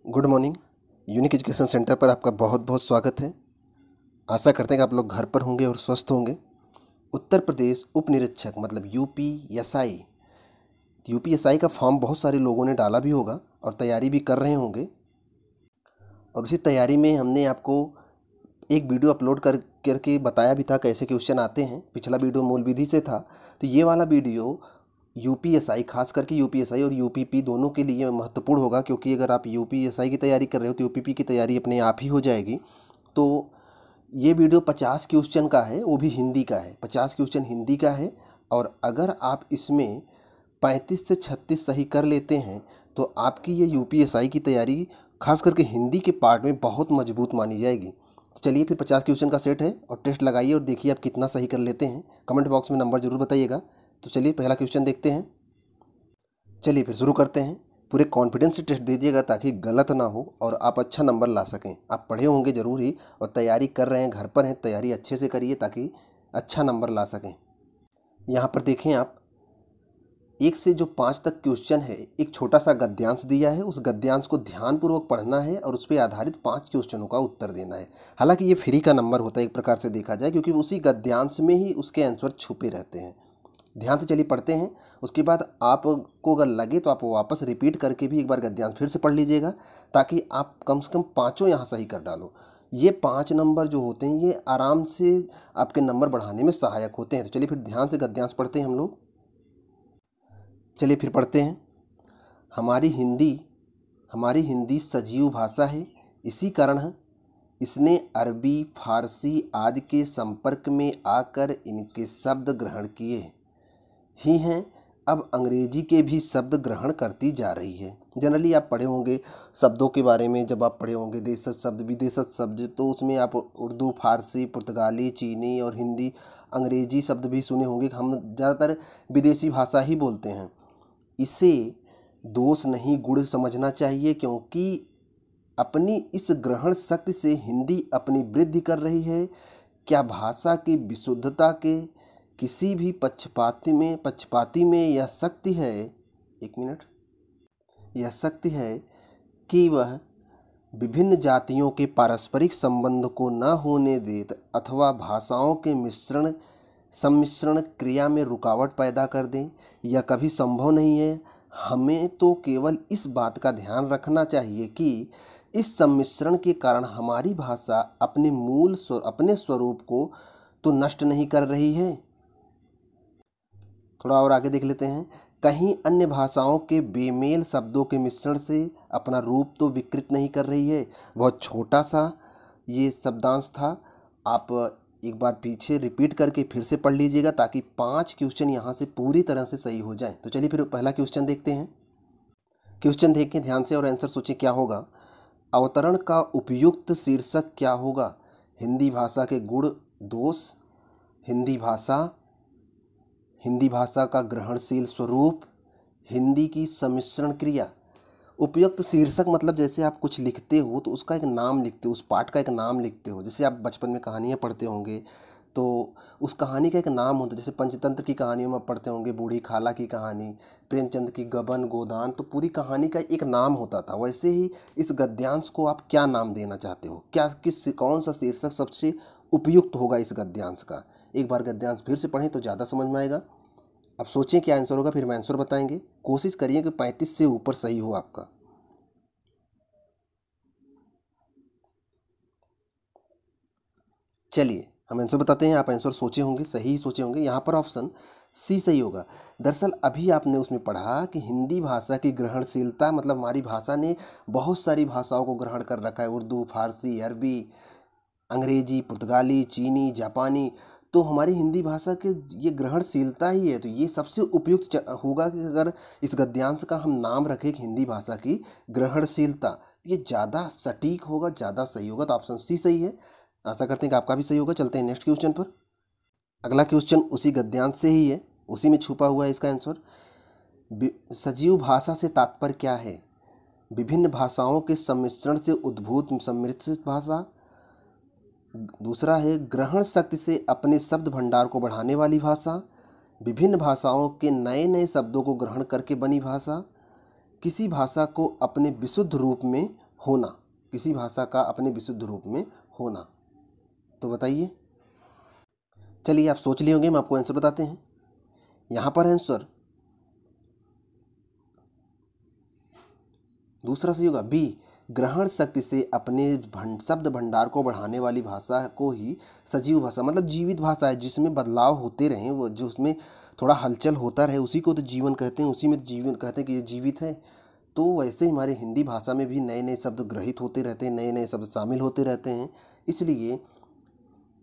Good morning. Unique education centre पर आपका बहुत बहुत स्वागत है। आशा करते हैं कि आप लोग घर पर होंगे और स्वस्थ होंगे। उत्तर प्रदेश उप निरीक्षक मतलब यूपीएसआई का फॉर्म बहुत सारे लोगों ने डाला भी होगा और तैयारी भी कर रहे होंगे। और उसी तैयारी में हमने आपको एक वीडियो अपलोड करके बताया भी था कैसे क्वेश्चन आते हैं। पिछला वीडियो मूल विधि से था, तो ये वाला वीडियो यूपीएसआई, खास करके यूपीएसआई और यूपीपी दोनों के लिए महत्वपूर्ण होगा, क्योंकि अगर आप यूपीएसआई की तैयारी कर रहे हो तो यूपीपी की तैयारी अपने आप ही हो जाएगी। तो ये वीडियो 50 क्वेश्चन का है, वो भी हिंदी का है। 50 क्वेश्चन हिंदी का है और अगर आप इसमें 35 से 36 सही कर लेते हैं तो आपकी ये यूपीएसआई की तैयारी खास करके हिंदी के पार्ट में बहुत मजबूत मानी जाएगी। तो चलिए फिर 50 क्वेश्चन का सेट है और टेस्ट लगाइए और देखिए आप कितना सही कर लेते हैं। कमेंट बॉक्स में नंबर ज़रूर बताइएगा। तो चलिए पहला क्वेश्चन देखते हैं। चलिए फिर शुरू करते हैं। पूरे कॉन्फिडेंस से टेस्ट दीजिएगा ताकि गलत ना हो और आप अच्छा नंबर ला सकें। आप पढ़े होंगे ज़रूर ही और तैयारी कर रहे हैं, घर पर हैं, तैयारी अच्छे से करिए ताकि अच्छा नंबर ला सकें। यहाँ पर देखें आप, 1 से जो 5 तक क्वेश्चन है, एक छोटा सा गद्यांश दिया है। उस गद्यांश को ध्यानपूर्वक पढ़ना है और उस पर आधारित 5 क्वेश्चनों का उत्तर देना है। हालांकि ये फ्री का नंबर होता है एक प्रकार से देखा जाए, क्योंकि उसी गद्यांश में ही उसके आंसर छुपे रहते हैं। ध्यान से चलिए पढ़ते हैं। उसके बाद आपको अगर लगे तो आप वापस रिपीट करके भी एक बार गद्यांश फिर से पढ़ लीजिएगा, ताकि आप कम से कम 5 यहाँ सही कर डालो। ये 5 नंबर जो होते हैं ये आराम से आपके नंबर बढ़ाने में सहायक होते हैं। तो चलिए फिर ध्यान से गद्यांश पढ़ते हैं हम लोग। चलिए फिर पढ़ते हैं। हमारी हिंदी सजीव भाषा है, इसी कारण इसने अरबी, फारसी आदि के संपर्क में आकर इनके शब्द ग्रहण किए ही हैं। अब अंग्रेजी के भी शब्द ग्रहण करती जा रही है। जनरली आप पढ़े होंगे शब्दों के बारे में, जब आप पढ़े होंगे देशज शब्द, विदेशज शब्द, तो उसमें आप उर्दू, फारसी, पुर्तगाली, चीनी और हिंदी, अंग्रेजी शब्द भी सुने होंगे। हम ज़्यादातर विदेशी भाषा ही बोलते हैं। इसे दोष नहीं गुण समझना चाहिए, क्योंकि अपनी इस ग्रहण शक्ति से हिंदी अपनी वृद्धि कर रही है। क्या भाषा की विशुद्धता के किसी भी पक्षपाती में यह शक्ति है, यह शक्ति है कि वह विभिन्न जातियों के पारस्परिक संबंध को न होने दे अथवा भाषाओं के सम्मिश्रण क्रिया में रुकावट पैदा कर दें। यह कभी संभव नहीं है। हमें तो केवल इस बात का ध्यान रखना चाहिए कि इस सम्मिश्रण के कारण हमारी भाषा अपने स्वरूप को तो नष्ट नहीं कर रही है। थोड़ा और आगे देख लेते हैं। कहीं अन्य भाषाओं के बेमेल शब्दों के मिश्रण से अपना रूप तो विकृत नहीं कर रही है। बहुत छोटा सा ये शब्दांश था। आप एक बार पीछे रिपीट करके फिर से पढ़ लीजिएगा ताकि 5 क्वेश्चन यहाँ से पूरी तरह से सही हो जाए। तो चलिए फिर पहला क्वेश्चन देखते हैं। क्वेश्चन देखें ध्यान से और आंसर सोचें क्या होगा। अवतरण का उपयुक्त शीर्षक क्या होगा? हिंदी भाषा के गुण दोष, हिंदी भाषा का ग्रहणशील स्वरूप, हिंदी की सम्मिश्रण क्रिया। उपयुक्त शीर्षक मतलब जैसे आप कुछ लिखते हो तो उसका एक नाम लिखते हो, उस पाठ का एक नाम लिखते हो। जैसे आप बचपन में कहानियाँ पढ़ते होंगे तो उस कहानी का एक नाम होता है। जैसे पंचतंत्र की कहानियों में आप पढ़ते होंगे बूढ़ी खाला की कहानी, प्रेमचंद की गबन गोदान, तो पूरी कहानी का एक नाम होता था। वैसे ही इस गद्यांश को आप क्या नाम देना चाहते हो, कौन सा शीर्षक सबसे उपयुक्त होगा इस गद्यांश का? एक बार गद्यांश फिर से पढ़ें तो ज़्यादा समझ में आएगा। अब सोचें क्या आंसर होगा, फिर मैं आंसर बताएंगे। कोशिश करिए कि 35 से ऊपर सही हो आपका। चलिए हम आंसर बताते हैं। आप आंसर सोचे होंगे, सही सोचे होंगे। यहाँ पर ऑप्शन सी सही होगा। दरअसल अभी आपने उसमें पढ़ा कि हिंदी भाषा की ग्रहणशीलता मतलब हमारी भाषा ने बहुत सारी भाषाओं को ग्रहण कर रखा है। उर्दू, फारसी, अरबी, अंग्रेजी, पुर्तगाली, चीनी, जापानी। तो हमारी हिंदी भाषा के ये ग्रहणशीलता ही है। तो ये सबसे उपयुक्त होगा कि अगर इस गद्यांश का हम नाम रखें कि हिंदी भाषा की ग्रहणशीलता, ये ज़्यादा सटीक होगा, ज़्यादा सही होगा। तो ऑप्शन सी सही है। आशा करते हैं कि आपका भी सही होगा। चलते हैं नेक्स्ट क्वेश्चन पर। अगला क्वेश्चन उसी गद्यांश से ही है, उसी में छुपा हुआ है इसका आंसर। सजीव भाषा से तात्पर्य क्या है? विभिन्न भाषाओं के सम्मिश्रण से उद्भूत समृद्ध भाषा। दूसरा है ग्रहण शक्ति से अपने शब्द भंडार को बढ़ाने वाली भाषा। विभिन्न भाषाओं के नए नए शब्दों को ग्रहण करके बनी भाषा। किसी भाषा को अपने विशुद्ध रूप में होना, किसी भाषा का अपने विशुद्ध रूप में होना। तो बताइए। चलिए आप सोच लिए होंगे, हम आपको आंसर बताते हैं। यहाँ पर आंसर दूसरा सही होगा, बी, ग्रहण शक्ति से अपने शब्द भंडार को बढ़ाने वाली भाषा को ही सजीव भाषा, मतलब जीवित भाषा है जिसमें बदलाव होते रहें, वो जो उसमें थोड़ा हलचल होता रहे, उसी को तो जीवन कहते हैं, उसी में तो जीवन कहते हैं कि ये जीवित है। तो वैसे ही हमारे हिंदी भाषा में भी नए नए शब्द ग्रहित होते रहते हैं, नए नए शब्द शामिल होते रहते हैं, इसलिए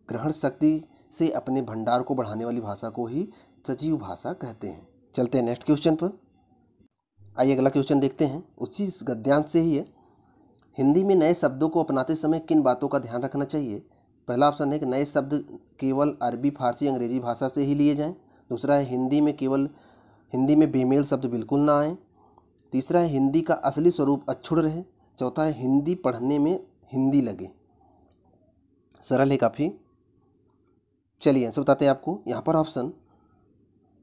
ग्रहण शक्ति से अपने भंडार को बढ़ाने वाली भाषा को ही सजीव भाषा कहते हैं। चलते हैं नेक्स्ट क्वेश्चन पर। आइए अगला क्वेश्चन देखते हैं, उसी गद्यांश से ही है। हिंदी में नए शब्दों को अपनाते समय किन बातों का ध्यान रखना चाहिए? पहला ऑप्शन है कि नए शब्द केवल अरबी, फारसी, अंग्रेजी भाषा से ही लिए जाएं। दूसरा है हिंदी में बेमेल शब्द बिल्कुल ना आए। तीसरा है हिंदी का असली स्वरूप अक्षुण्ण रहे। चौथा है हिंदी पढ़ने में हिंदी लगे। सरल है काफ़ी। चलिए आंसर बताते हैं आपको। यहाँ पर ऑप्शन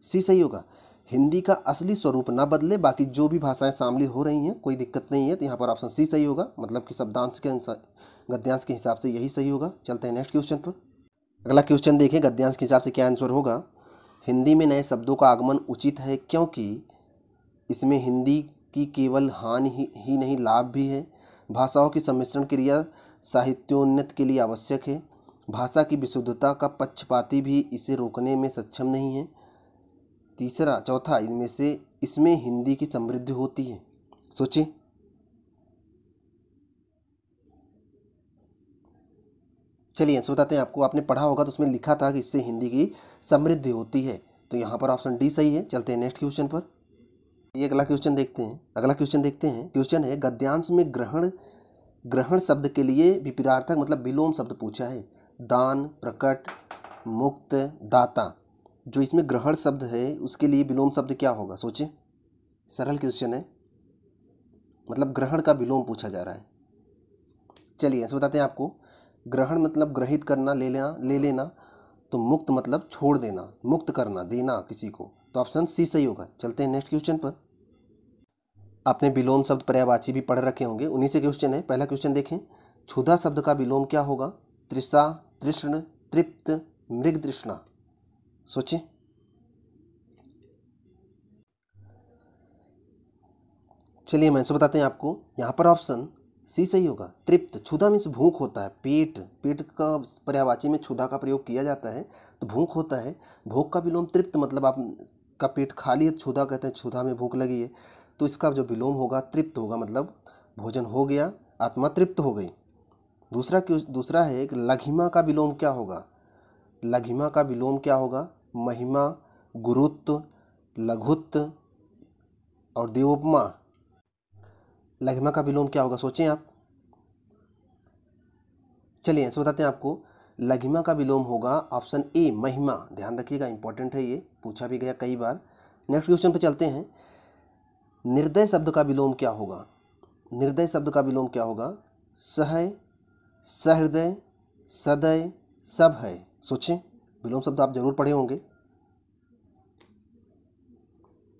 सी सही होगा, हिंदी का असली स्वरूप ना बदले, बाकी जो भी भाषाएं शामिल हो रही हैं कोई दिक्कत नहीं है। तो यहाँ पर ऑप्शन सी सही होगा, मतलब कि शब्दांश के अनुसार, गद्यांश के हिसाब से यही सही होगा। चलते हैं नेक्स्ट क्वेश्चन पर। अगला क्वेश्चन देखें गद्यांश के हिसाब से क्या आंसर होगा। हिंदी में नए शब्दों का आगमन उचित है क्योंकि इसमें हिंदी की केवल हानि ही नहीं लाभ भी है। भाषाओं की सम्मिश्रण क्रिया साहित्योन्नत के लिए आवश्यक है। भाषा की विशुद्धता का पक्षपाती भी इसे रोकने में सक्षम नहीं है। चौथा इसमें हिंदी की समृद्धि होती है। सोचिए। चलिए आंसर बताते हैं आपको। आपने पढ़ा होगा तो उसमें लिखा था कि इससे हिंदी की समृद्धि होती है, तो यहाँ पर ऑप्शन डी सही है। चलते हैं नेक्स्ट क्वेश्चन पर। ये अगला क्वेश्चन देखते हैं। क्वेश्चन है गद्यांश में ग्रहण शब्द के लिए विपरीतार्थक मतलब विलोम शब्द पूछा है। दान, प्रकट, मुक्त, दाता। जो इसमें ग्रहण शब्द है उसके लिए विलोम शब्द क्या होगा? सोचें, सरल क्वेश्चन है, मतलब ग्रहण का विलोम पूछा जा रहा है। चलिए आंसर बताते हैं आपको। ग्रहण मतलब ग्रहित करना, ले लेना। तो मुक्त मतलब छोड़ देना, मुक्त करना, देना किसी को। तो ऑप्शन सी सही होगा। चलते हैं नेक्स्ट क्वेश्चन पर। आपने विलोम शब्द पर्यायवाची भी पढ़ रखे होंगे, उन्हीं से क्वेश्चन है। पहला क्वेश्चन देखें, क्षुधा शब्द का विलोम क्या होगा? तृषा, तृष्ण, तृप्त, मृग तृष्णा। सोचें। चलिए हम आंसर बताते हैं आपको। यहाँ पर ऑप्शन सी सही होगा, तृप्त। क्षुधा मीन्स भूख होता है, पेट का पर्यायवाची में क्षुधा का प्रयोग किया जाता है, तो भूख होता है। भूख का विलोम तृप्त, मतलब आपका पेट खाली है, क्षुधा कहते हैं, क्षुधा में भूख लगी है, तो इसका जो विलोम होगा तृप्त होगा, मतलब भोजन हो गया, आत्मा तृप्त हो गई। दूसरा है कि लघिमा का विलोम क्या होगा? लघिमा का विलोम क्या होगा? महिमा, गुरुत्व, लघुत्व और देवोपमा। लघिमा का विलोम क्या होगा? सोचें आप। चलिए आंसर बताते हैं आपको। लघिमा का विलोम होगा ऑप्शन ए, महिमा। ध्यान रखिएगा, इंपॉर्टेंट है, ये पूछा भी गया कई बार। नेक्स्ट क्वेश्चन पे चलते हैं। निर्दय शब्द का विलोम क्या होगा? निर्दय शब्द का विलोम क्या होगा? सहय, सहृदय, सदय, सब है। सोचें, विलोम शब्द आप जरूर पढ़े होंगे।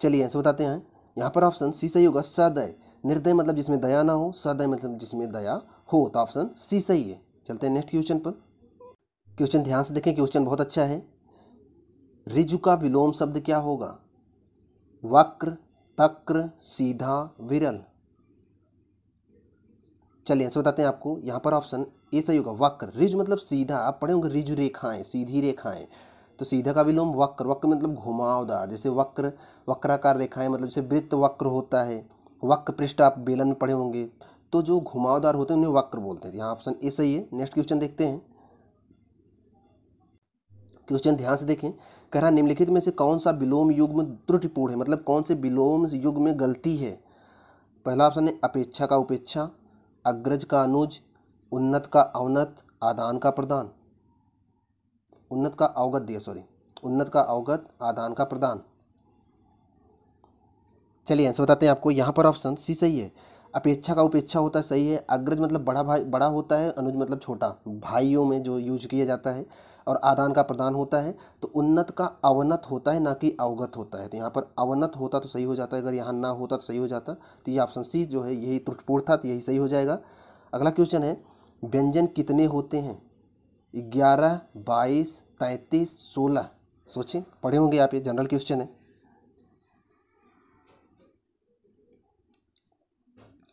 चलिए आंसर बताते हैं। यहाँ पर ऑप्शन सी सही होगा, सदय। निर्दय मतलब जिसमें दया ना हो, सदय मतलब जिसमें दया हो, तो ऑप्शन सी सही है। चलते हैं नेक्स्ट क्वेश्चन पर। क्वेश्चन ध्यान से देखें, क्वेश्चन बहुत अच्छा है। ऋजु का विलोम शब्द क्या होगा? वक्र, तक्र, सीधा, विरल। चलिए आंसर बताते हैं आपको। यहाँ पर ऑप्शन ए सही होगा, वक्र। ऋजु मतलब सीधा, आप पढ़े होंगे ऋजु रेखाएं, सीधी रेखाएं, तो सीधा का विलोम वक्र। वक्र मतलब घुमावदार, जैसे वक्राकार रेखाएं, मतलब जैसे वृत्त वक्र होता है, वक्र पृष्ठ आप बेलन में पढ़े होंगे, तो जो घुमावदार होते हैं उन्हें वक्र बोलते हैं। यहाँ ऑप्शन ए सही है। नेक्स्ट क्वेश्चन देखते हैं। क्वेश्चन ध्यान से देखें, कह रहा निम्नलिखित में से कौन सा विलोम युग्म त्रुटिपूर्ण है, मतलब कौन से विलोम युग्म में गलती है? पहला ऑप्शन है अपेक्षा का उपेक्षा, अग्रज का अनुज, उन्नत का अवनत, आदान का प्रदान। उन्नत का अवगत, आदान का प्रदान। चलिए आंसर बताते हैं आपको। यहाँ पर ऑप्शन सी सही है, अपेक्षा का उपेक्षा होता है, सही है। अग्रज मतलब बड़ा भाई बड़ा होता है, अनुज मतलब छोटा, भाइयों में जो यूज किया जाता है। और आदान का प्रदान होता है। तो उन्नत का अवनत होता है, ना कि अवगत होता है। तो यहाँ पर अवनत होता तो सही हो जाता है, अगर यहाँ ना होता तो सही हो जाता। तो ये ऑप्शन सी जो है यही त्रुटिपूर्ण था, तो यही सही हो जाएगा। अगला क्वेश्चन है, व्यंजन कितने होते हैं? 11, 22, 33, 16। सोचें, पढ़े होंगे आप, ये जनरल क्वेश्चन है।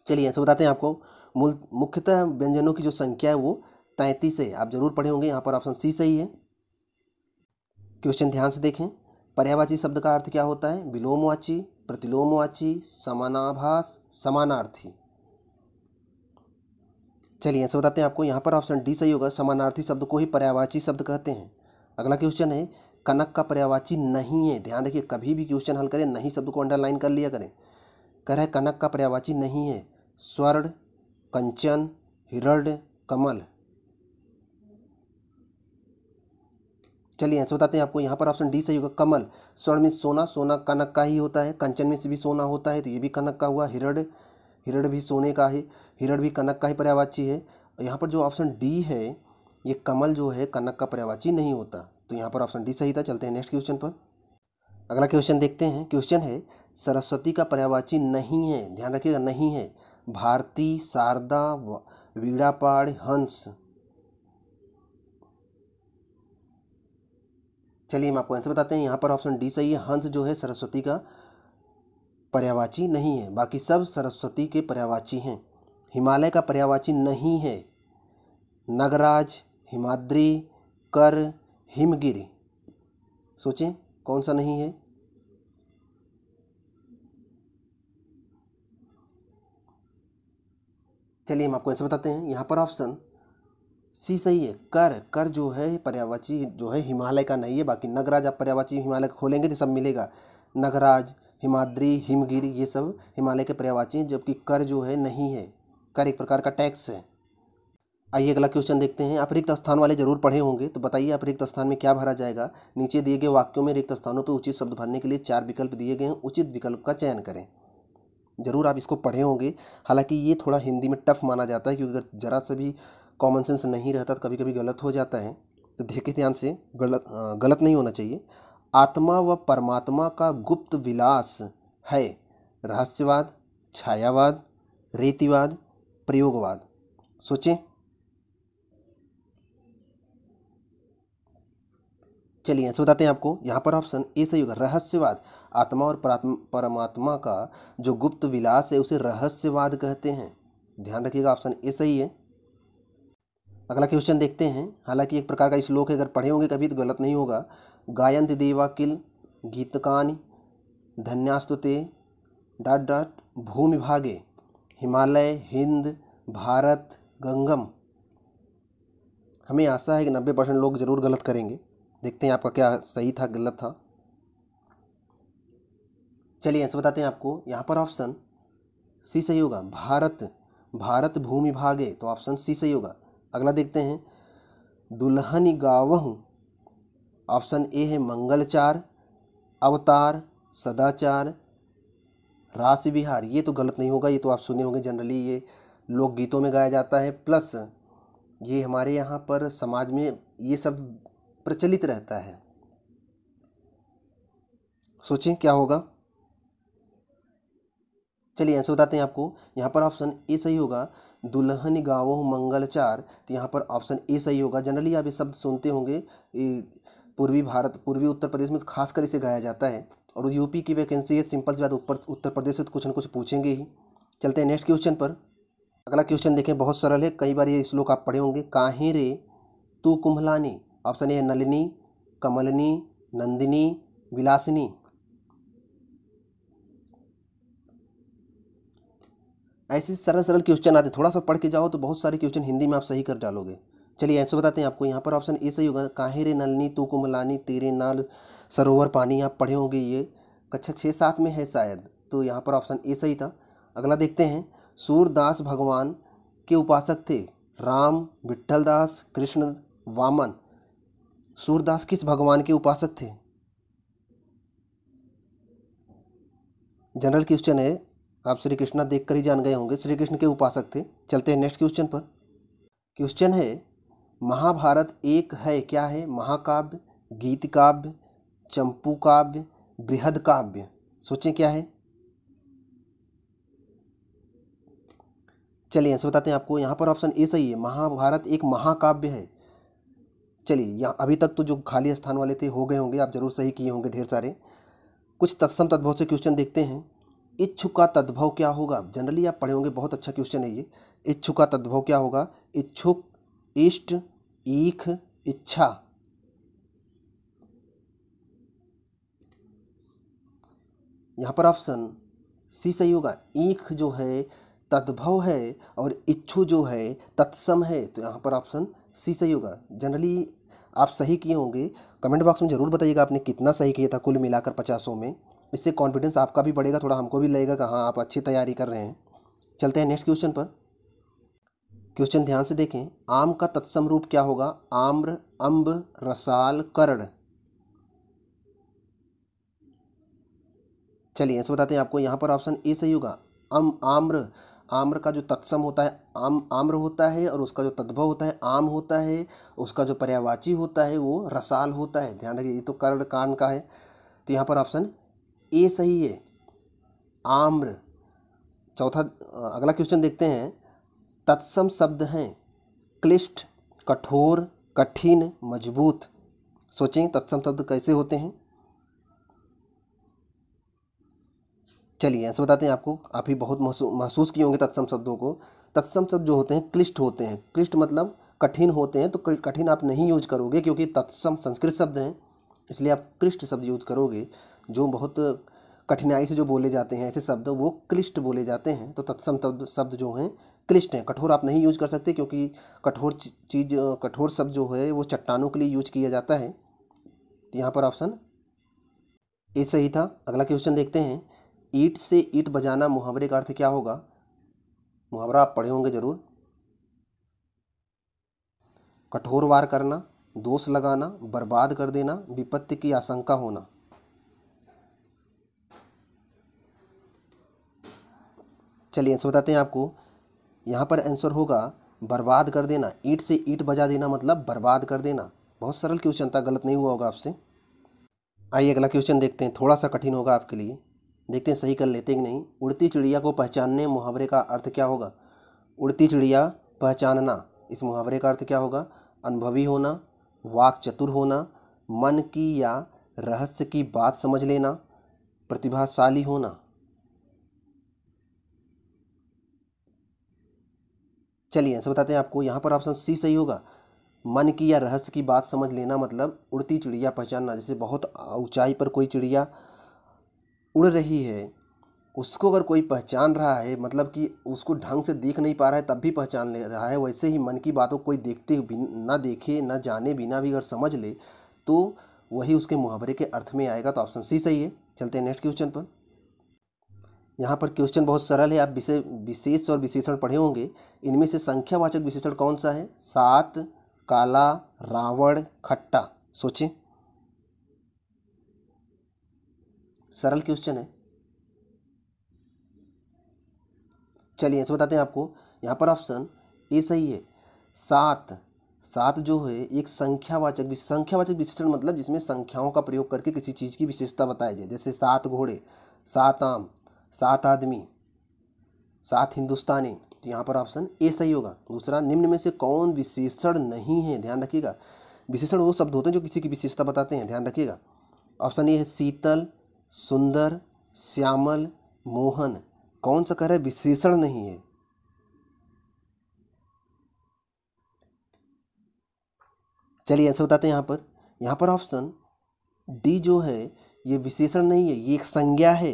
चलिए ऐसे बताते हैं आपको। मूल मुख्यतः व्यंजनों की जो संख्या है वो 33 है। आप जरूर पढ़े होंगे, यहाँ पर ऑप्शन सी सही है। क्वेश्चन ध्यान से देखें। पर्यायवाची शब्द का अर्थ क्या होता है? विलोमवाची, प्रतिलोमवाची, समानाभास, समानार्थी। चलिए ऐसे बताते हैं आपको, यहाँ पर ऑप्शन डी सही होगा। समानार्थी शब्द को ही पर्यायवाची शब्द कहते हैं। अगला क्वेश्चन है, कनक का पर्यायवाची नहीं है। ध्यान रखिए, कभी भी क्वेश्चन हल करें नहीं शब्द को अंडरलाइन कर लिया करें। कह रहा है कनक का पर्यायवाची नहीं है। स्वर्ण, कंचन, हिरण्य, कमल। चलिए ऐसे बताते हैं आपको, यहाँ पर ऑप्शन डी सही होगा, कमल। स्वर्ण में सोना, सोना कनक का ही होता है। कंचन में से भी सोना होता है, तो ये भी कनक का हुआ। हिरण्य, हिरण्य भी सोने का है। हिरण्य भी कनक का ही पर्यायवाची है। और यहाँ पर जो ऑप्शन डी है, ये कमल जो है कनक का पर्यायवाची नहीं होता। तो यहाँ पर ऑप्शन डी सही था। चलते हैं नेक्स्ट क्वेश्चन पर। अगला क्वेश्चन देखते हैं। क्वेश्चन है, सरस्वती का पर्यायवाची नहीं है। ध्यान रखिएगा, नहीं है। भारती, शारदा, वीणापाण, हंस। चलिए हम आपको आंसर बताते हैं। यहाँ पर ऑप्शन डी सही है। हंस जो है सरस्वती का पर्यायवाची नहीं है, बाकी सब सरस्वती के पर्यायवाची हैं। हिमालय का पर्यायवाची नहीं है। नगराज, हिमाद्री, कर, हिमगिरी। सोचें कौन सा नहीं है? चलिए हम आपको आंसर बताते हैं। यहाँ पर ऑप्शन सी सही है। कर, कर जो है पर्यायवाची जो है हिमालय का नहीं है। बाकी नगराज, आप पर्यायवाची हिमालय का खोलेंगे तो सब मिलेगा। नगराज, हिमाद्री, हिमगिरी ये सब हिमालय के पर्यायवाची हैं, जबकि कर जो है नहीं है। कर एक प्रकार का टैक्स है। आइए अगला क्वेश्चन देखते हैं। आप रिक्त स्थान वाले जरूर पढ़े होंगे, तो बताइए आप रिक्त स्थान में क्या भरा जाएगा। नीचे दिए गए वाक्यों में रिक्त स्थानों पर उचित शब्द भरने के लिए 4 विकल्प दिए गए हैं, उचित विकल्प का चयन करें। जरूर आप इसको पढ़े होंगे। हालांकि ये थोड़ा हिंदी में टफ माना जाता है, क्योंकि अगर जरा सा भी कॉमन सेंस नहीं रहता तो कभी कभी गलत हो जाता है। तो देखिए ध्यान से, गलत नहीं होना चाहिए। आत्मा व परमात्मा का गुप्त विलास है। रहस्यवाद, छायावाद, रीतिवाद, प्रयोगवाद। सोचें। चलिए ऐसे बताते हैं आपको। यहाँ पर ऑप्शन ए सही होगा, रहस्यवाद। आत्मा और परमात्मा का जो गुप्त विलास है उसे रहस्यवाद कहते हैं। ध्यान रखिएगा, ऑप्शन ए सही है। अगला क्वेश्चन देखते हैं। हालांकि एक प्रकार का श्लोक है, अगर पढ़े होंगे कभी तो गलत नहीं होगा। गायन्ति देवा किल गीतकानि धन्यास्तुते डॉट डॉट भूमि भागे हिमालय, हिंद, भारत, गंगम। हमें आशा है कि 90% लोग जरूर गलत करेंगे। देखते हैं आपका क्या सही था गलत था। चलिए ऐसे बताते हैं आपको। यहाँ पर ऑप्शन सी सही होगा, भारत। भारत भूमि भागे, तो ऑप्शन सी सही होगा। अगला देखते हैं, दुल्हन गावहूँ। ऑप्शन ए है मंगलचार, अवतार, सदाचार, रास विहार। ये तो गलत नहीं होगा, ये तो आप सुने होंगे, जनरली ये लोकगीतों में गाया जाता है। प्लस ये हमारे यहाँ पर समाज में ये सब प्रचलित रहता है। सोचें क्या होगा। चलिए आंसर बताते हैं आपको। यहाँ पर ऑप्शन ए सही होगा, दुल्हन गावो मंगलचार। तो यहाँ पर ऑप्शन ए सही होगा। जनरली आप ये शब्द सुनते होंगे, पूर्वी भारत, पूर्वी उत्तर प्रदेश में खासकर इसे गाया जाता है। और यूपी की वैकेंसी है, सिंपल सी बात, ऊपर उत्तर प्रदेश से तो कुछ ना कुछ पूछेंगे ही। चलते हैं नेक्स्ट क्वेश्चन पर। अगला क्वेश्चन देखें, बहुत सरल है, कई बार ये श्लोक आप पढ़े होंगे। काहे रे तू कुम्भलानी। ऑप्शन ए है नलिनी, कमलनी, नंदिनी, विलासिनी। ऐसे सरल सरल क्वेश्चन आते, थोड़ा सा पढ़ के जाओ तो बहुत सारे क्वेश्चन हिंदी में आप सही कर डालोगे। चलिए आंसर बताते हैं आपको। यहाँ पर ऑप्शन ए सही होगा, काहे रे नलनी तू कुमलानी तेरे नाल सरोवर पानी। आप पढ़े होंगे, ये कक्षा 6-7 में है शायद। तो यहाँ पर ऑप्शन ए सही था। अगला देखते हैं, सूरदास भगवान के उपासक थे। राम, विट्ठल दास, कृष्ण, वामन। सूरदास किस भगवान के उपासक थे? जनरल क्वेश्चन है, आप श्री कृष्णा देखकर ही जान गए होंगे, श्री कृष्ण के उपासक थे। चलते हैं नेक्स्ट क्वेश्चन पर। क्वेश्चन है महाभारत एक है क्या है? महाकाव्य, गीत काव्य, चंपू काव्य, बृहद काव्य। सोचें क्या है। चलिए आंसर बताते हैं आपको। यहाँ पर ऑप्शन ए सही है, महाभारत एक महाकाव्य है। चलिए यहाँ अभी तक तो जो खाली स्थान वाले थे हो गए होंगे, आप जरूर सही किए होंगे ढेर सारे। कुछ तत्सम तद्भव से क्वेश्चन देखते हैं। इच्छु का तद्भव क्या होगा? जनरली आप पढ़े होंगे, बहुत अच्छा क्वेश्चन है ये। इच्छु का तद्भव क्या होगा? इच्छुक, इष्ट, ईख, इच्छा। यहाँ पर ऑप्शन सी सही होगा। ईख जो है तद्भव है और इच्छु जो है तत्सम है, तो यहाँ पर ऑप्शन सी सही होगा। जनरली आप सही किए होंगे, कमेंट बॉक्स में ज़रूर बताइएगा आपने कितना सही किया था कुल मिलाकर 50 में। इससे कॉन्फिडेंस आपका भी बढ़ेगा, थोड़ा हमको भी लगेगा कि हाँ आप अच्छी तैयारी कर रहे हैं। चलते हैं नेक्स्ट क्वेश्चन पर। क्वेश्चन ध्यान से देखें। आम का तत्सम रूप क्या होगा? आम्र, अम्ब, रसाल, कर्ण। चलिए ऐसे बताते हैं आपको। यहाँ पर ऑप्शन ए सही होगा। आम्र, आम्र का जो तत्सम होता है आम्र होता है और उसका जो तद्भव होता है आम होता है, उसका जो पर्यायवाची होता है वो रसाल होता है। ध्यान रखिए, ये तो कर्ण कान का है, तो यहाँ पर ऑप्शन ए सही है, आम्र। चौथा अगला क्वेश्चन देखते हैं। तत्सम शब्द हैं क्लिष्ट, कठोर, कठिन, मजबूत। सोचें तत्सम शब्द कैसे होते हैं। चलिए ऐसे बताते हैं आपको। आप ही बहुत महसूस किए होंगे तत्सम शब्दों को। तत्सम शब्द जो होते हैं क्लिष्ट होते हैं। क्लिष्ट मतलब कठिन होते हैं, तो कठिन आप नहीं यूज करोगे क्योंकि तत्सम संस्कृत शब्द हैं, इसलिए आप क्लिष्ट शब्द यूज करोगे। जो बहुत कठिनाई से जो बोले जाते हैं ऐसे शब्द वो क्लिष्ट बोले जाते हैं। तो तत्सम शब्द जो हैं क्लिष्ट हैं। कठोर आप नहीं यूज कर सकते क्योंकि कठोर शब्द जो है वो चट्टानों के लिए यूज किया जाता है। तो यहाँ पर ऑप्शन ए सही था। अगला क्वेश्चन देखते हैं। ईंट से ईंट बजाना मुहावरे का अर्थ क्या होगा? मुहावरा आप पढ़े होंगे जरूर। कठोर वार करना, दोष लगाना, बर्बाद कर देना, विपत्ति की आशंका होना। चलिए आंसर बताते हैं आपको। यहाँ पर आंसर होगा बर्बाद कर देना। ईंट से ईंट बजा देना मतलब बर्बाद कर देना। बहुत सरल क्वेश्चन था, गलत नहीं हुआ होगा आपसे। आइए अगला क्वेश्चन देखते हैं, थोड़ा सा कठिन होगा आपके लिए। देखते हैं सही कर लेते कि नहीं। उड़ती चिड़िया को पहचानने मुहावरे का अर्थ क्या होगा? उड़ती चिड़िया पहचानना, इस मुहावरे का अर्थ क्या होगा? अनुभवी होना, वाक चतुर होना, मन की या रहस्य की बात समझ लेना, प्रतिभाशाली होना। चलिए ऐसे बताते हैं आपको। यहाँ पर ऑप्शन सी सही होगा। मन की या रहस्य की बात समझ लेना मतलब उड़ती चिड़िया पहचानना। जैसे बहुत ऊंचाई पर कोई चिड़िया उड़ रही है, उसको अगर कोई पहचान रहा है, मतलब कि उसको ढंग से देख नहीं पा रहा है तब भी पहचान ले रहा है, वैसे ही मन की बातों को कोई देखते ना देखे ना जाने बिना भी अगर समझ ले तो वही उसके मुहावरे के अर्थ में आएगा। तो ऑप्शन सी सही है। चलते हैं नेक्स्ट क्वेश्चन पर। यहाँ पर क्वेश्चन बहुत सरल है। आप विशेष और विशेषण पढ़े होंगे। इनमें से संख्यावाचक विशेषण कौन सा है? सात, काला, रावण, खट्टा। सोचें, सरल क्वेश्चन है। चलिए ऐसे बताते हैं आपको। यहाँ पर ऑप्शन ए सही है, सात। सात जो है एक संख्यावाचक विशेषण मतलब जिसमें संख्याओं का प्रयोग करके किसी चीज़ की विशेषता बताई जाए। जैसे 7 घोड़े, 7 आम, 7 आदमी, 7 हिंदुस्तानी। तो यहाँ पर ऑप्शन ए सही होगा। दूसरा, निम्न में से कौन विशेषण नहीं है? ध्यान रखिएगा, विशेषण वो शब्द होते हैं जो किसी की विशेषता बताते हैं। ध्यान रखिएगा। ऑप्शन ए है शीतल, सुंदर, श्यामल, मोहन। कौन सा कह रहा है विशेषण नहीं है? चलिए आंसर बताते हैं। यहाँ पर ऑप्शन डी जो है ये विशेषण नहीं है, ये एक संज्ञा है।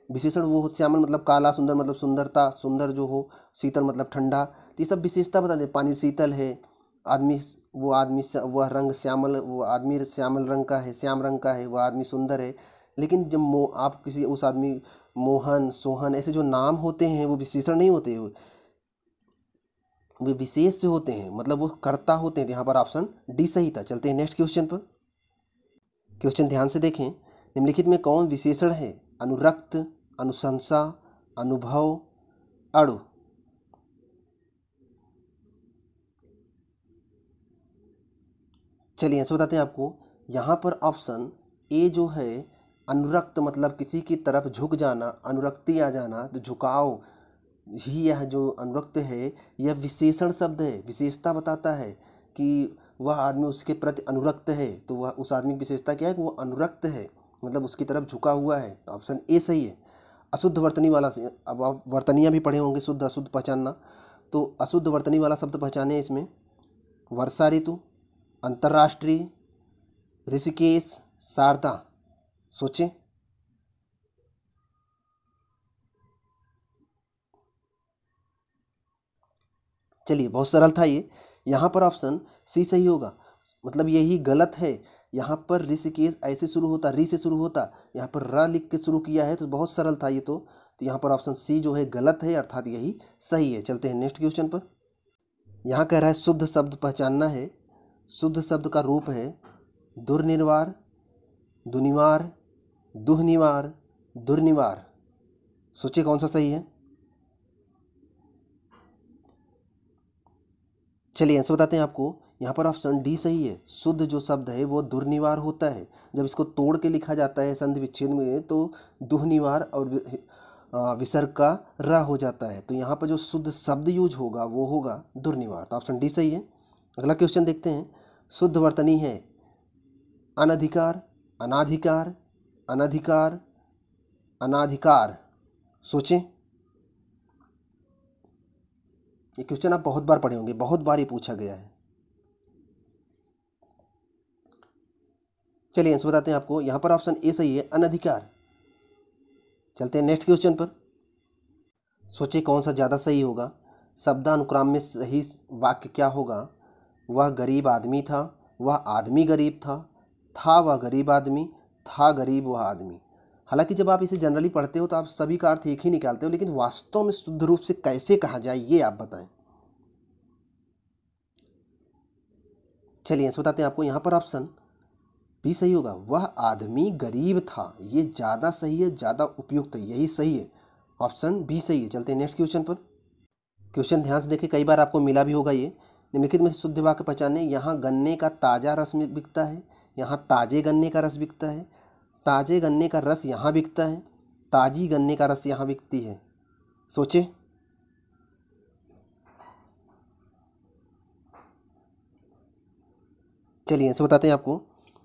विशेषण वो हो, श्यामल मतलब काला, सुंदर मतलब सुंदरता, सुंदर जो हो, शीतल मतलब ठंडा। तो ये सब विशेषता बता दे। पानी शीतल है, आदमी वह रंग श्यामल, वो आदमी श्यामल रंग का है, श्याम रंग का है, वह आदमी सुंदर है। लेकिन जब आप किसी उस आदमी मोहन, सोहन ऐसे जो नाम होते हैं वो विशेषण नहीं होते, वे विशेष से होते हैं, मतलब वो कर्ता होते हैं। यहाँ पर ऑप्शन डी सही था। चलते हैं नेक्स्ट क्वेश्चन पर। क्वेश्चन ध्यान से देखें। निम्नलिखित में कौन विशेषण है? अनुरक्त, अनुशंसा, अनुभव, अणु। चलिए ऐसे बताते हैं आपको। यहाँ पर ऑप्शन ए जो है अनुरक्त, मतलब किसी की तरफ झुक जाना, अनुरक्ति आ जाना, तो झुकाव ही यह जो अनुरक्त है यह विशेषण शब्द है, विशेषता बताता है कि वह आदमी उसके प्रति अनुरक्त है। तो वह उस आदमी की विशेषता क्या है कि वो अनुरक्त है, मतलब उसकी तरफ झुका हुआ है। तो ऑप्शन ए सही है। अशुद्ध वर्तनी वाला से अब आप वर्तनियाँ भी पढ़े होंगे, शुद्ध अशुद्ध पहचानना। तो अशुद्ध वर्तनी वाला शब्द पहचाने इसमें वर्षा ऋतु, अंतर्राष्ट्रीय, ऋषिकेश, शारदा। सोचें। चलिए बहुत सरल था ये। यहाँ पर ऑप्शन सी सही होगा, मतलब यही गलत है। यहाँ पर ऋषिकेश ऐसे शुरू होता, री से शुरू होता, यहाँ पर र लिख के शुरू किया है, तो बहुत सरल था ये। तो यहाँ पर ऑप्शन सी जो है गलत है, अर्थात यही सही है। चलते हैं नेक्स्ट क्वेश्चन पर। यहाँ कह रहा है शुद्ध शब्द पहचानना है। शुद्ध शब्द का रूप है दुर्निवार, दुनिवार, दुहनिवार, दुर्निवार। सोचिए कौन सा सही है। चलिए आंसर बताते हैं आपको। यहाँ पर ऑप्शन डी सही है। शुद्ध जो शब्द है वो दुर्निवार होता है। जब इसको तोड़ के लिखा जाता है संधि विच्छेद में तो दुहनिवार और विसर्ग का र हो जाता है। तो यहाँ पर जो शुद्ध शब्द यूज होगा वो होगा दुर्निवार। तो ऑप्शन डी सही है। अगला क्वेश्चन देखते हैं। शुद्ध वर्तनी है अनधिकार, अनाधिकार, अनधिकार, अनाधिकार। सोचें। ये क्वेश्चन आप बहुत बार पढ़े होंगे, बहुत बार ये पूछा गया है। चलिए आंसर बताते हैं आपको। यहाँ पर ऑप्शन ए सही है, अनधिकार। चलते हैं नेक्स्ट क्वेश्चन पर। सोचिए कौन सा ज़्यादा सही होगा। शब्दानुक्रम में सही वाक्य क्या होगा। वह गरीब आदमी था, वह आदमी गरीब था वह गरीब आदमी, था गरीब वह आदमी। हालांकि जब आप इसे जनरली पढ़ते हो तो आप सभी का अर्थ एक ही निकालते हो, लेकिन वास्तव में शुद्ध रूप से कैसे कहा जाए ये आप बताएं। चलिए आंसर बताते हैं आपको। यहाँ पर ऑप्शन बी सही होगा, वह आदमी गरीब था। ये ज़्यादा सही है, ज़्यादा उपयुक्त है, यही सही है। ऑप्शन बी सही है। चलते हैं नेक्स्ट क्वेश्चन पर। क्वेश्चन ध्यान से देखें, कई बार आपको मिला भी होगा ये। निम्नलिखित में से शुद्ध वाक्य पहचाने। यहाँ गन्ने का ताज़ा रस बिकता है, यहाँ ताजे गन्ने का रस बिकता है। ताजे गन्ने का रस यहाँ बिकता है, ताजी गन्ने का रस यहाँ बिकती है। सोचे। चलिए ऐसे बताते हैं आपको।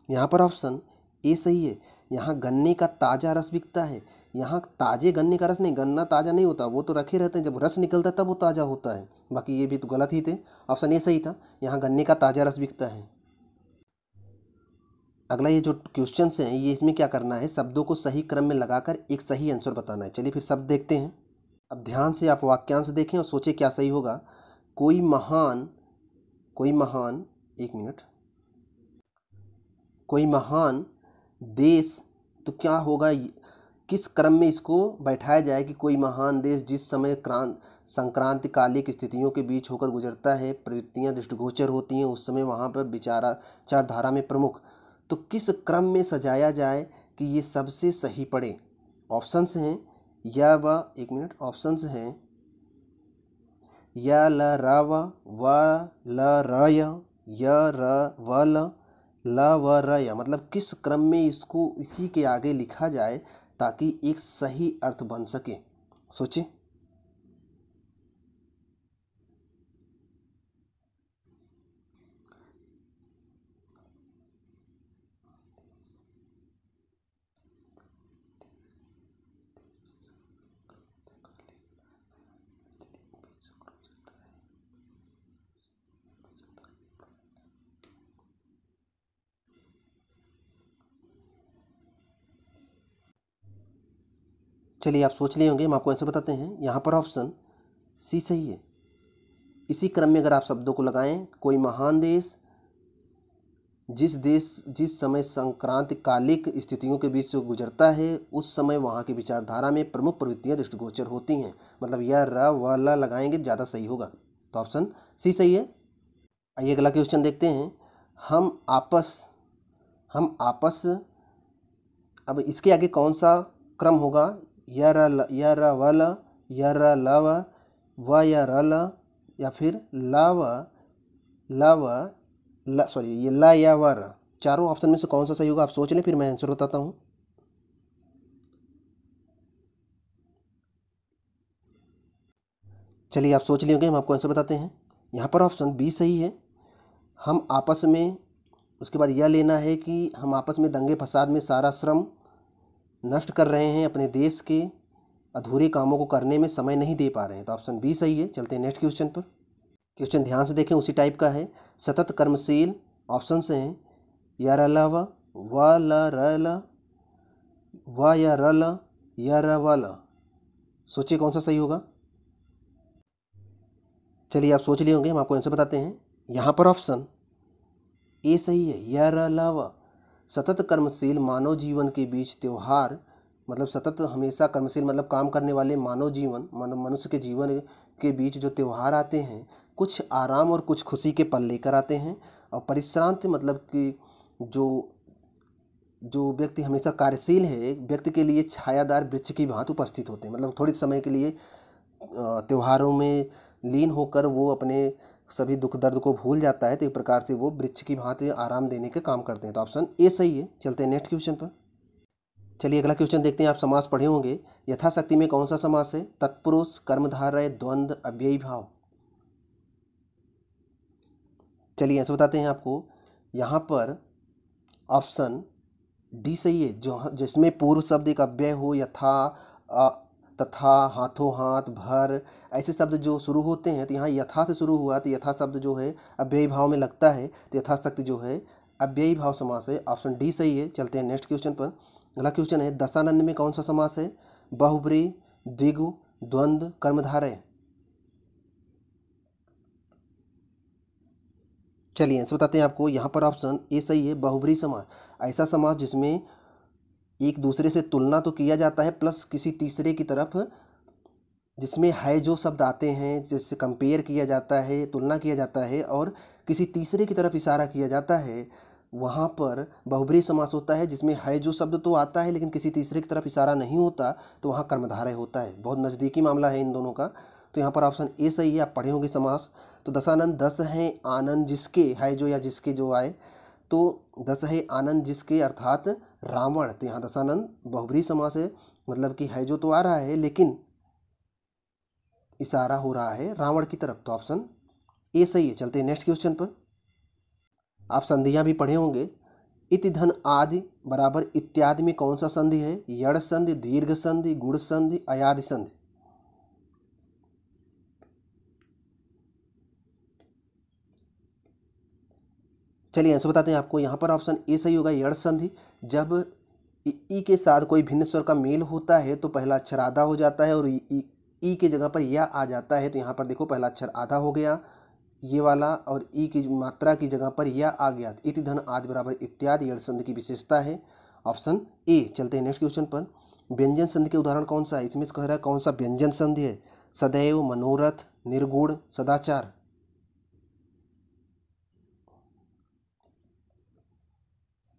यहाँ पर ऑप्शन ए सही है। यहाँ गन्ने का ताज़ा रस बिकता है। यहाँ ताजे गन्ने का रस नहीं, गन्ना ताज़ा नहीं होता, वो तो रखे रहते हैं, जब रस निकलता है तब वो ताज़ा होता है। बाकी ये भी तो गलत ही थे। ऑप्शन ए सही था, यहाँ गन्ने का ताज़ा रस बिकता है। अगला ये जो क्वेश्चन हैं ये इसमें क्या करना है, शब्दों को सही क्रम में लगाकर एक सही आंसर बताना है। चलिए फिर शब्द देखते हैं। अब ध्यान से आप वाक्यांश देखें और सोचें क्या सही होगा। कोई महान, एक मिनट, कोई महान देश, तो क्या होगा, किस क्रम में इसको बैठाया जाए कि कोई महान देश जिस समय संक्रांति कालिक स्थितियों के बीच होकर गुजरता है, प्रवृत्तियां दृष्टिगोचर होती हैं, उस समय वहाँ पर विचारधारा में प्रमुख, तो किस क्रम में सजाया जाए कि ये सबसे सही पड़े। ऑप्शंस हैं या व, एक मिनट, ऑप्शंस हैं या ल र व ल र य र व ल व र य, मतलब किस क्रम में इसको इसी के आगे लिखा जाए ताकि एक सही अर्थ बन सके। सोचिए। चलिए आप सोच लिए होंगे, हम आपको आंसर बताते हैं। यहाँ पर ऑप्शन सी सही है। इसी क्रम में अगर आप शब्दों को लगाएं, कोई महान देश जिस समय संक्रांति कालिक स्थितियों के बीच से गुजरता है, उस समय वहाँ की विचारधारा में प्रमुख प्रवृत्तियाँ दृष्टिगोचर होती हैं, मतलब यह र व ल लगाएंगे ज़्यादा सही होगा। तो ऑप्शन सी सही है। आइए अगला क्वेश्चन देखते हैं। हम आपस, अब इसके आगे कौन सा क्रम होगा या र वाला, या र लावा, वा या रला, या फिर लावा लावा सॉरी ये ला या वा रा। चारों ऑप्शन में से कौन सा सही होगा आप सोच लें, फिर मैं आंसर बताता हूँ। चलिए आप सोच लिए होंगे, हम आपको आंसर बताते हैं। यहाँ पर ऑप्शन बी सही है। हम आपस में, उसके बाद यह लेना है कि हम आपस में दंगे फसाद में सारा श्रम नष्ट कर रहे हैं, अपने देश के अधूरे कामों को करने में समय नहीं दे पा रहे हैं। तो ऑप्शन बी सही है। चलते हैं नेक्स्ट क्वेश्चन पर। क्वेश्चन ध्यान से देखें, उसी टाइप का है। सतत कर्मशील ऑप्शन से हैं या रलावा, वा ला रला, वा या रला, या र वाला। सोचिए कौन सा सही होगा। चलिए आप सोच लिए होंगे, हम आपको आंसर बताते हैं। यहाँ पर ऑप्शन ए सही है, या र लावा। सतत कर्मशील मानव जीवन के बीच त्यौहार, मतलब सतत हमेशा कर्मशील मतलब काम करने वाले मानव जीवन, मनुष्य के जीवन के बीच जो त्यौहार आते हैं, कुछ आराम और कुछ खुशी के पल लेकर आते हैं। और परिश्रांत मतलब कि जो व्यक्ति हमेशा कार्यशील है, व्यक्ति के लिए छायादार वृक्ष की भांति उपस्थित होते हैं। मतलब थोड़े समय के लिए त्योहारों में लीन होकर वो अपने सभी दुख दर्द को भूल जाता है, तो एक प्रकार से वो वृक्ष की भांति आराम देने के काम करते हैं। तो ऑप्शन ए सही है। चलते हैं नेक्स्ट क्वेश्चन पर। चलिए अगला क्वेश्चन देखते हैं। आप समास पढ़े होंगे। यथाशक्ति में कौन सा समास है? तत्पुरुष, कर्मधारय, द्वंद्व, अव्ययी भाव। चलिए ऐसे बताते हैं आपको। यहाँ पर ऑप्शन डी सही है, जो जिसमें पूर्व शब्द एक अव्यय हो, यथा, तथा, हाथों हाथ, भर, ऐसे शब्द जो शुरू होते हैं। तो यहाँ यथा से शुरू हुआ, तो यथा शब्द जो है अव्ययी भाव में लगता है, तो यथाशक्ति जो है अव्ययी भाव समास है। ऑप्शन डी सही है। चलते हैं नेक्स्ट क्वेश्चन पर। अगला क्वेश्चन है, दशानंद में कौन सा समास है? बहुब्री, द्विगु, द्वंद्व, कर्मधारय। चलिए आंसर बताते हैं आपको। यहाँ पर ऑप्शन ए सही है, बहुब्री समास। ऐसा समास जिसमें एक दूसरे से तुलना तो किया जाता है, प्लस किसी तीसरे की तरफ, जिसमें है जो शब्द आते हैं, जिससे कंपेयर किया जाता है, तुलना किया जाता है, और किसी तीसरे की तरफ इशारा किया जाता है, वहाँ पर बहुब्री समास होता है। जिसमें है जो शब्द तो आता है, लेकिन किसी तीसरे की तरफ इशारा नहीं होता, तो वहाँ कर्मधारय होता है। बहुत नज़दीकी मामला है इन दोनों का। तो यहाँ पर ऑप्शन ए सही है। आप पढ़े होंगे समास। तो दशानंद 10 हैं, आनंद जिसके, है जो या जिसके जो आए, तो 10 है आनंद जिसके अर्थात रावण। तो यहाँ दशानंद बहुब्री समास है, मतलब कि है जो तो आ रहा है, लेकिन इशारा हो रहा है रावण की तरफ। तो ऑप्शन ए सही है। चलते हैं नेक्स्ट क्वेश्चन पर। आप संधियां भी पढ़े होंगे। इति धन आदि बराबर इत्यादि में कौन सा संधि है? यड़ संधि, दीर्घ संधि, गुण संधि, अयादि संधि। चलिए आंसर बताते हैं आपको। यहाँ पर ऑप्शन ए सही होगा, यड़ संधि। जब ई के साथ कोई भिन्न स्वर का मेल होता है, तो पहला अक्षर आधा हो जाता है, और ई के जगह पर या आ जाता है। तो यहाँ पर देखो, पहला अक्षर आधा हो गया ये वाला, और ई की मात्रा की जगह पर या आ गया। इति धन आदि बराबर इत्यादि यड़ संधि की विशेषता है। Option A. चलते हैं नेक्स्ट क्वेश्चन पर। व्यंजन संधि के उदाहरण कौन सा है? इसमें कह रहा है कौन सा व्यंजन संधि है? सदैव, मनोरथ, निर्गुण, सदाचार।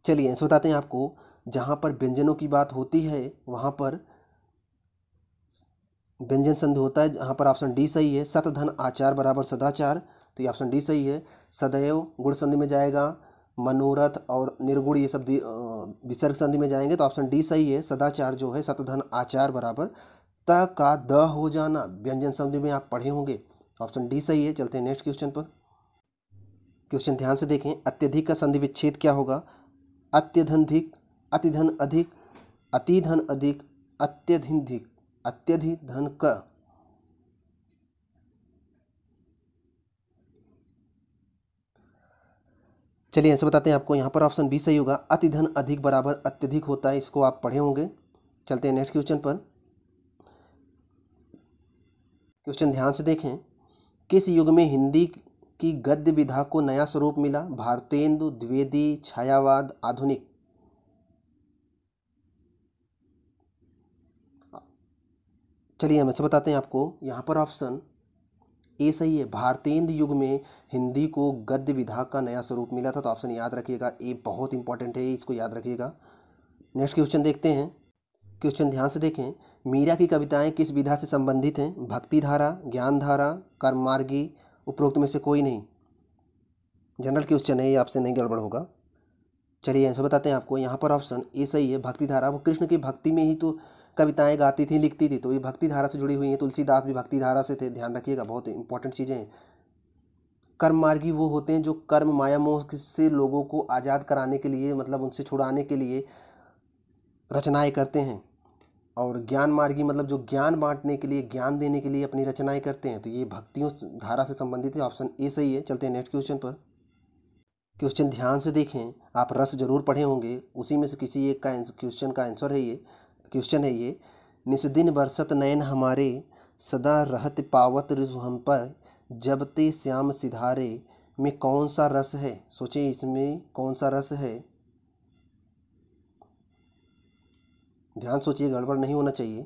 चलिए ऐसे बताते हैं आपको। जहाँ पर व्यंजनों की बात होती है, वहाँ पर व्यंजन संधि होता है। जहाँ पर ऑप्शन डी सही है, सत धन आचार बराबर सदाचार। तो ये ऑप्शन डी सही है। सदैव गुण संधि में जाएगा, मनोरथ और निर्गुण ये सब विसर्ग संधि में जाएंगे। तो ऑप्शन डी सही है। सदाचार जो है सत धन आचार बराबर त का द हो जाना व्यंजन संधि में आप पढ़े होंगे। ऑप्शन डी सही है। चलते हैं नेक्स्ट क्वेश्चन पर। क्वेश्चन ध्यान से देखें। अत्यधिक का संधि विच्छेद क्या होगा? अत्यधनधिक, अतिधन अधिक, अतिधन अधिक, अत्यधिक, अत्यधिक धन क। चलिए ऐसे बताते हैं आपको। यहाँ पर ऑप्शन बी सही होगा, अतिधन अधिक बराबर अत्यधिक होता है। इसको आप पढ़े होंगे। चलते हैं नेक्स्ट क्वेश्चन पर। क्वेश्चन ध्यान से देखें। किस युग में हिंदी की गद्य विधा को नया स्वरूप मिला? भारतेंदु, द्विवेदी, छायावाद, आधुनिक। चलिए हम ऐसे बताते हैं आपको। यहाँ पर ऑप्शन ए सही है। भारतेंदु युग में हिंदी को गद्य विधा का नया स्वरूप मिला था। तो ऑप्शन याद रखिएगा, ए बहुत इंपॉर्टेंट है, इसको याद रखिएगा। नेक्स्ट क्वेश्चन देखते हैं। क्वेश्चन ध्यान से देखें, मीरा की कविताएं किस विधा से संबंधित हैं? भक्ति धारा, ज्ञान धारा, कर्म मार्गी, उपरोक्त में से कोई नहीं। जनरल क्वेश्चन है, ये आपसे नहीं गड़बड़ होगा। चलिए आंसर बताते हैं आपको। यहाँ पर ऑप्शन ए सही है, भक्ति धारा। वो कृष्ण की भक्ति में ही तो कविताएं गाती थी, लिखती थी, तो ये भक्ति धारा से जुड़ी हुई हैं। तुलसीदास भी भक्ति धारा से थे, ध्यान रखिएगा, बहुत इंपॉर्टेंट चीज़ें हैं। कर्म मार्गी वो होते हैं जो कर्म माया मोह से लोगों को आज़ाद कराने के लिए, मतलब उनसे छुड़ाने के लिए रचनाएं करते हैं। और ज्ञान मार्गी मतलब जो ज्ञान बांटने के लिए, ज्ञान देने के लिए अपनी रचनाएं करते हैं। तो ये भक्तियों धारा से संबंधित है, ऑप्शन ए सही है। चलते हैं नेक्स्ट क्वेश्चन पर। क्वेश्चन ध्यान से देखें, आप रस जरूर पढ़े होंगे, उसी में से किसी एक का क्वेश्चन का आंसर है ये। क्वेश्चन है ये, निस्दिन बरसत नयन हमारे, सदा रहत पावत रिझ हम पर, जब ते श्याम सिधारे में कौन सा रस है? सोचें इसमें कौन सा रस है, ध्यान सोचिए, गड़बड़ नहीं होना चाहिए।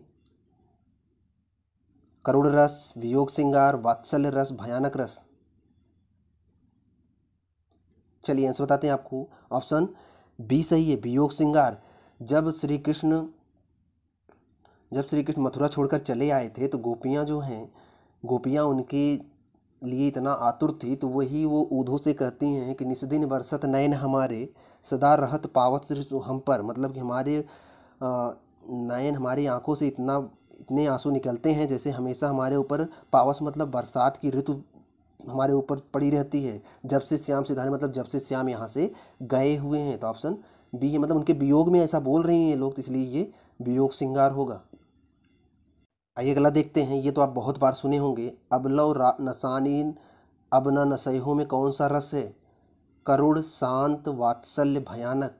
करुण रस, वियोग श्रृंगार, वात्सल्य रस, भयानक रस। चलिए आंसर बताते हैं आपको। ऑप्शन बी सही है, वियोग श्रृंगार। जब श्री कृष्ण मथुरा छोड़कर चले आए थे तो गोपियाँ जो हैं, गोपियाँ उनके लिए इतना आतुर थी, तो वही वो ऊधों से कहती हैं कि निस्दिन बरसत नयन हमारे, सदा रहत पावत रिझ हम पर। मतलब कि हमारे नयन, हमारी आंखों से इतने आंसू निकलते हैं जैसे हमेशा हमारे ऊपर पावस मतलब बरसात की ऋतु हमारे ऊपर पड़ी रहती है। जब से श्याम सिधारे मतलब जब से श्याम यहाँ से गए हुए हैं। तो ऑप्शन बी है, मतलब उनके वियोग में ऐसा बोल रही हैं लोग, तो इसलिए ये वियोग श्रृंगार होगा। आइए अगला देखते हैं। ये तो आप बहुत बार सुने होंगे, अबलव नसानीन अब न नसैहो में कौन सा रस है? करुण, शांत, वात्सल्य, भयानक।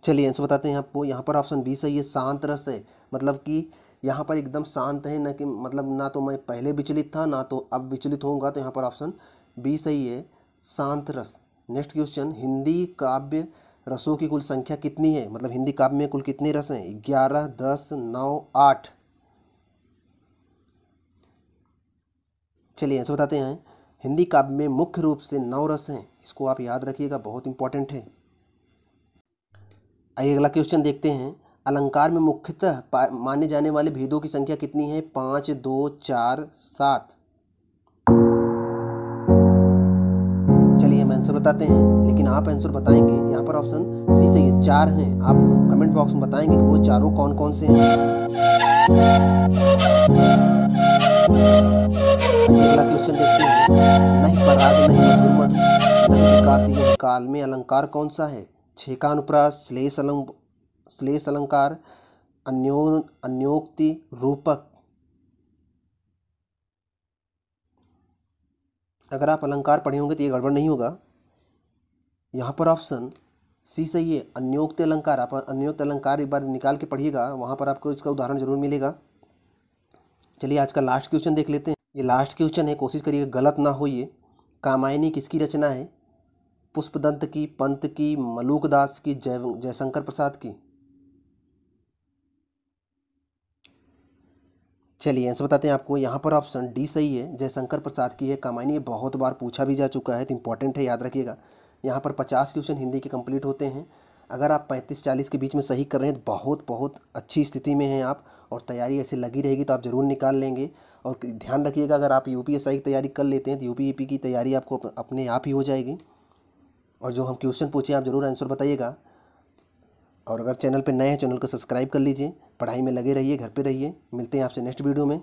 चलिए आंसर बताते हैं आपको। यहाँ पर ऑप्शन बी सही है, शांत रस है। मतलब कि यहाँ पर एकदम शांत है, न कि मतलब ना तो मैं पहले विचलित था ना तो अब विचलित होऊंगा। तो यहाँ पर ऑप्शन बी सही है, शांत रस। नेक्स्ट क्वेश्चन, हिंदी काव्य रसों की कुल संख्या कितनी है? मतलब हिंदी काव्य में कुल कितने रस हैं? 11, 10, 9, 8। चलिए आंसर बताते हैं। हिंदी काव्य में मुख्य रूप से 9 रस हैं, इसको आप याद रखिएगा, बहुत इंपॉर्टेंट है। आइए अगला क्वेश्चन देखते हैं। अलंकार में मुख्यतः माने जाने वाले भेदों की संख्या कितनी है? 5, 2, 4, 7। चलिए हम आंसर बताते हैं, लेकिन आप आंसर बताएंगे। यहाँ पर ऑप्शन सी सही है, 4 हैं। आप कमेंट बॉक्स में बताएंगे कि वो चारों कौन कौन से हैं। अगला क्वेश्चन देखते हैं। नहीं पराग, नहीं मधुर मधु, नहीं विकासी, यह काल में अलंकार कौन सा है? छेकानुप्रास, श्लेष अलंकार, अन्योक्ति, रूपक। अगर आप अलंकार पढ़े होंगे तो ये गड़बड़ नहीं होगा। यहाँ पर ऑप्शन सी सही है, अन्योक्ति अलंकार। आप अन्योक्ति अलंकार एक बार निकाल के पढ़िएगा, वहाँ पर आपको इसका उदाहरण जरूर मिलेगा। चलिए आज का लास्ट क्वेश्चन देख लेते हैं। ये लास्ट क्वेश्चन है, कोशिश करिएगा गलत ना हो ये। कामायनी किसकी रचना है? पुष्पदंत की, पंत की, मलूक दास की, जयशंकर प्रसाद की। चलिए आंसर बताते हैं आपको। यहाँ पर ऑप्शन डी सही है, जयशंकर प्रसाद की है कामायनी। बहुत बार पूछा भी जा चुका है, तो इंपॉर्टेंट है, याद रखिएगा। यहाँ पर 50 क्वेश्चन हिंदी के कंप्लीट होते हैं। अगर आप 35-40 के बीच में सही कर रहे हैं तो बहुत अच्छी स्थिति में हैं आप, और तैयारी ऐसे लगी रहेगी तो आप ज़रूर निकाल लेंगे। और ध्यान रखिएगा, अगर आप यूपीएसआई की तैयारी कर लेते हैं तो यूपीएससी की तैयारी आपको अपने आप ही हो जाएगी। और जो हम क्वेश्चन पूछे आप ज़रूर आंसर बताइएगा। और अगर चैनल पर नए हैं, चैनल को सब्सक्राइब कर लीजिए। पढ़ाई में लगे रहिए, घर पे रहिए। मिलते हैं आपसे नेक्स्ट वीडियो में।